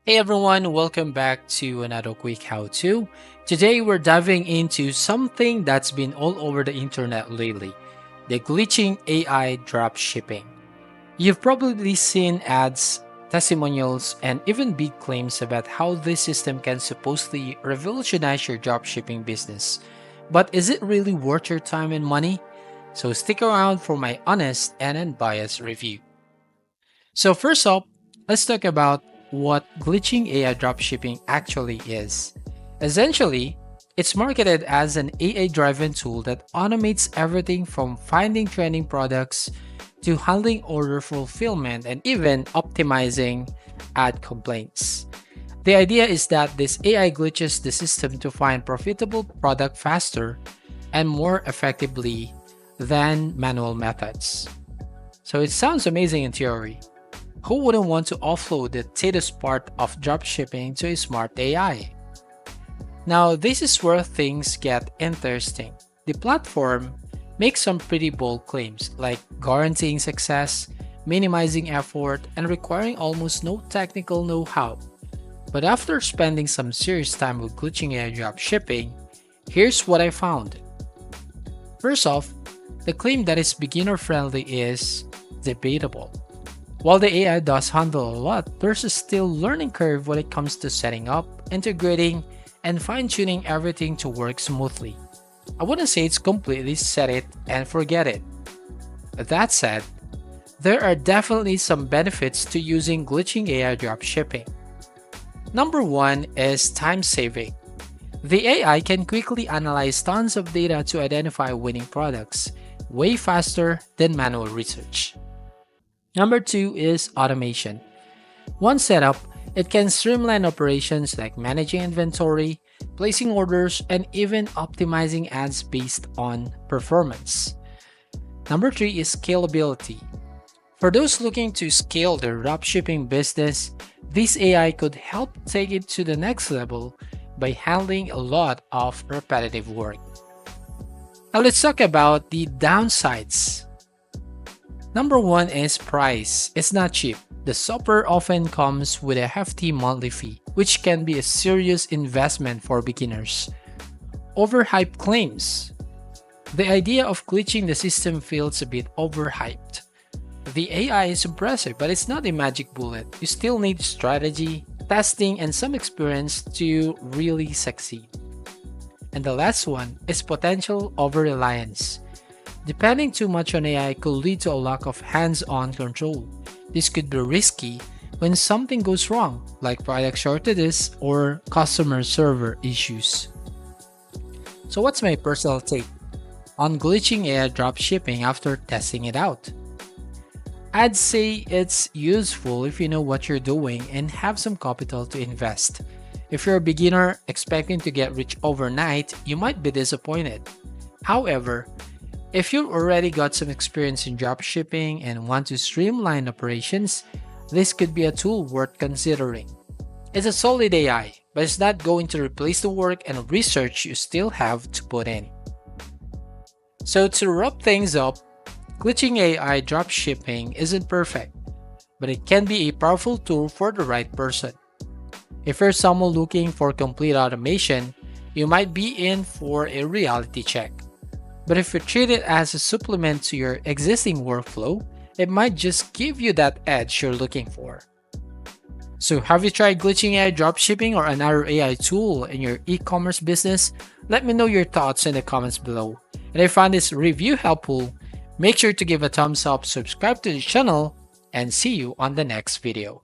Hey everyone, welcome back to another quick how-to. Today we're diving into something that's been all over the internet lately, the glitching AI dropshipping. You've probably seen ads, testimonials, and even big claims about how this system can supposedly revolutionize your dropshipping business. But is it really worth your time and money? So stick around for my honest and unbiased review. So first up, let's talk about what glitching AI dropshipping actually is. Essentially, it's marketed as an AI-driven tool that automates everything from finding trending products to handling order fulfillment and even optimizing ad complaints. The idea is that this AI glitches the system to find profitable product faster and more effectively than manual methods. So it sounds amazing in theory. Who wouldn't want to offload the tedious part of dropshipping to a smart AI? Now, this is where things get interesting. The platform makes some pretty bold claims, like guaranteeing success, minimizing effort, and requiring almost no technical know how. But after spending some serious time with glitching AI dropshipping, here's what I found. First off, the claim that it's beginner friendly is debatable. While the AI does handle a lot, there's a still learning curve when it comes to setting up, integrating, and fine-tuning everything to work smoothly. I wouldn't say it's completely set it and forget it. That said, there are definitely some benefits to using glitching AI dropshipping. Number one is time saving. The AI can quickly analyze tons of data to identify winning products, way faster than manual research. Number two is automation. Once set up, it can streamline operations like managing inventory, placing orders, and even optimizing ads based on performance. Number three is scalability. For those looking to scale their dropshipping business, this AI could help take it to the next level by handling a lot of repetitive work. Now let's talk about the downsides. Number one is price. It's not cheap. The software often comes with a hefty monthly fee, which can be a serious investment for beginners. Overhyped claims. The idea of glitching the system feels a bit overhyped. The AI is impressive, but it's not a magic bullet. You still need strategy, testing, and some experience to really succeed. And the last one is potential over-reliance. Depending too much on AI could lead to a lack of hands-on control. This could be risky when something goes wrong, like product shortages or customer server issues. So what's my personal take on glitching AI dropshipping after testing it out? I'd say it's useful if you know what you're doing and have some capital to invest. If you're a beginner expecting to get rich overnight, you might be disappointed. However, if you've already got some experience in dropshipping and want to streamline operations, this could be a tool worth considering. It's a solid AI, but it's not going to replace the work and research you still have to put in. So to wrap things up, glitching AI dropshipping isn't perfect, but it can be a powerful tool for the right person. If you're someone looking for complete automation, you might be in for a reality check. But if you treat it as a supplement to your existing workflow, it might just give you that edge you're looking for. So have you tried glitching AI dropshipping or another AI tool in your e-commerce business? Let me know your thoughts in the comments below. And if you found this review helpful, make sure to give a thumbs up, subscribe to the channel, and see you on the next video.